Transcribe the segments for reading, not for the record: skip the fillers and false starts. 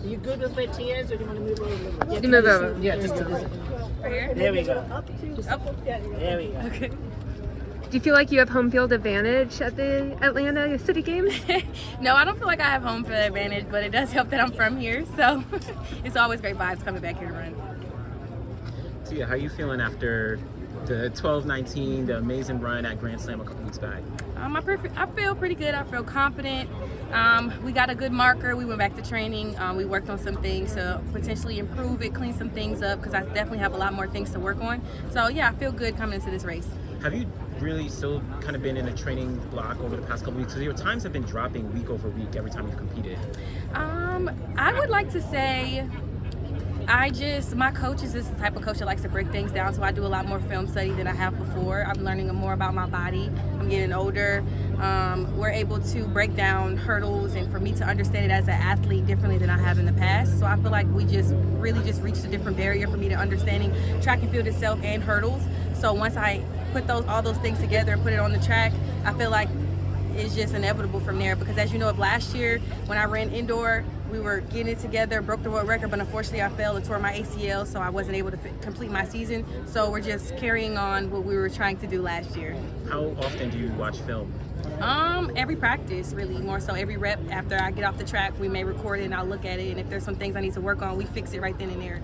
Are you good with my tears, or do you want to move over a little bit? You move over. Yeah, just to this. Right here? There we go. Up. There we go. Okay. Do you feel like you have home field advantage at the Atlanta City Games? No, I don't feel like I have home field advantage, but it does help that I'm from here. So it's always great vibes coming back here to run. Tia, how are you feeling after the 12:19, the amazing run at Grand Slam a couple weeks back? I feel pretty good. I feel confident. We got a good marker. We went back to training. We worked on some things to potentially improve it, clean some things up, because I definitely have a lot more things to work on. So yeah, I feel good coming into this race. Have you really still kind of been in a training block over the past couple weeks? Because your times have been dropping week over week every time you've competed. I would like to say my coach is this type of coach that likes to break things down, so I do a lot more film study than I have before. I'm learning more about my body. I'm getting older. We're able to break down hurdles, and for me to understand it as an athlete differently than I have in the past. So I feel like we just really reached a different barrier for me to understanding track and field itself and hurdles. So once I put all those things together and put it on the track, I feel like it's just inevitable from there, because as you know, of last year when I ran indoor, we were getting it together, broke the world record, but unfortunately I fell and tore my ACL, so I wasn't able to complete my season. So we're just carrying on what we were trying to do last year. How often do you watch film? Every practice, really, more so every rep. After I get off the track, we may record it and I'll look at it, and if there's some things I need to work on, we fix it right then and there.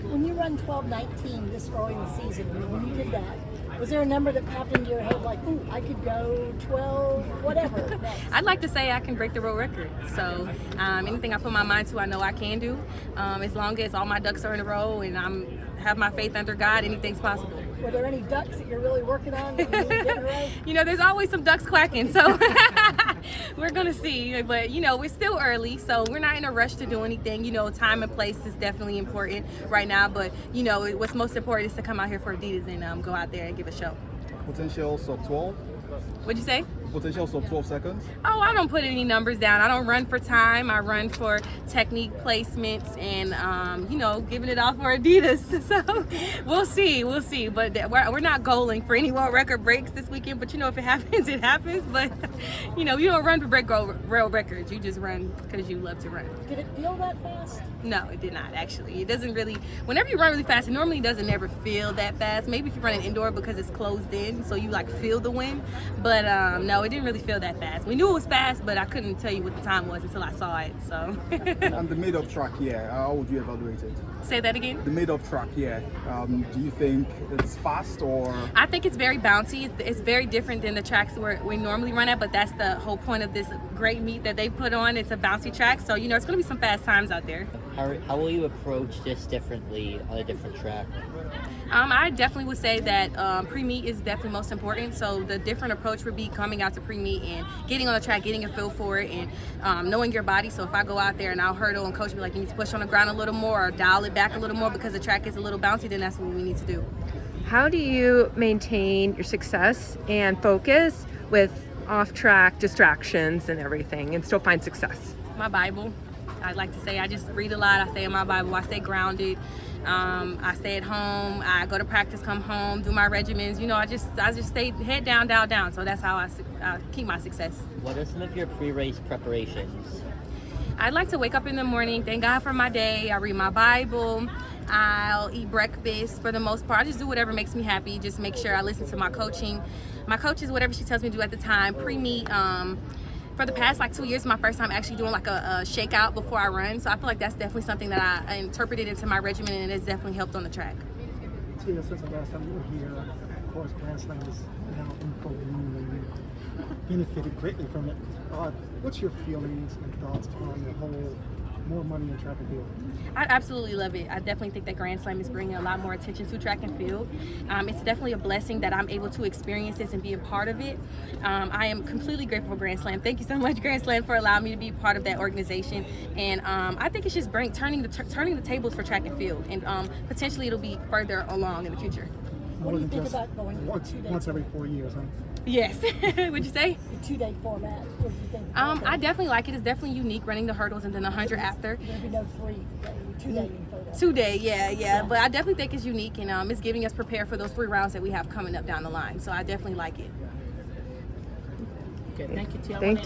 When you run 12:19 this early in the season, when you did that, was there a number that popped into your head like, ooh, I could go 12, whatever? I'd like to say I can break the world record. So anything I put my mind to, I know I can do. As long as all my ducks are in a row and have my faith under God, anything's possible. Were there any ducks that you're really working on that you need to get in a row? You know, there's always some ducks quacking, so we're going to see. But, you know, we're still early, so we're not in a rush to do anything. You know, time and place is definitely important right now. But, you know, what's most important is to come out here for Adidas and go out there and give a show. Potential sub 12? What'd you say? Potential sub 12 seconds? Oh, I don't put any numbers down. I don't run for time. I run for technique placements and, you know, giving it all for Adidas. So we'll see. But we're not goaling for any world record breaks this weekend. But, you know, if it happens, it happens. But, you know, you don't run to break world records. You just run because you love to run. Did it feel that fast? No, it did not, actually. It doesn't really, whenever you run really fast, it normally doesn't ever feel that fast. Maybe if you're running indoor because it's closed in, so you like feel the wind. But no, it didn't really feel that fast. We knew it was fast, but I couldn't tell you what the time was until I saw it, so. And the made-up track, how would you evaluate it? Say that again? The made-up track, do you think it's fast or? I think it's very bouncy. It's very different than the tracks where we normally run at, but that's the whole point of this great meet that they put on. It's a bouncy track, so, you know, it's going to be some fast times out there. How will you approach this differently on a different track? I definitely would say that pre-meet is definitely most important. So the different approach would be coming out to pre-meet and getting on the track, getting a feel for it, and knowing your body. So if I go out there and I'll hurdle and coach will be like, you need to push on the ground a little more or dial it back a little more because the track is a little bouncy, then that's what we need to do. How do you maintain your success and focus with off-track distractions and everything and still find success? My Bible. I'd like to say I just read a lot. I stay in my Bible. I stay grounded. I stay at home. I go to practice, come home, do my regimens. You know, I just stay head down, dial down. So that's how I keep my success. What are some of your pre-race preparations? I'd like to wake up in the morning, thank God for my day. I read my Bible. I'll eat breakfast for the most part. I just do whatever makes me happy. Just make sure I listen to my coaching. My coach is whatever she tells me to do at the time. Pre-meet. For the past 2 years, my first time actually doing a shakeout before I run. So I feel like that's definitely something that I interpreted into my regimen, and it has definitely helped on the track. Tia, since the last time you were here, of course, Grand Slam is now in full bloom and you benefited greatly from it. What's your feelings and thoughts on the whole more money in track and field? I absolutely love it. I definitely think that Grand Slam is bringing a lot more attention to track and field. It's definitely a blessing that I'm able to experience this and be a part of it. I am completely grateful for Grand Slam. Thank you so much, Grand Slam, for allowing me to be part of that organization. And I think it's just turning the tables for track and field, and potentially it'll be further along in the future. What do you think about going to once every 4 years, huh? Yes. Would you say? the 2-day format? What do you think? I definitely like it. It's definitely unique running the hurdles and then the 100 after. There'll be no 3-day, 2-day info. 2-day, yeah. But I definitely think it's unique, and it's giving us prepare for those 3 rounds that we have coming up down the line. So I definitely like it. Okay, thank you, Tia. Thank you.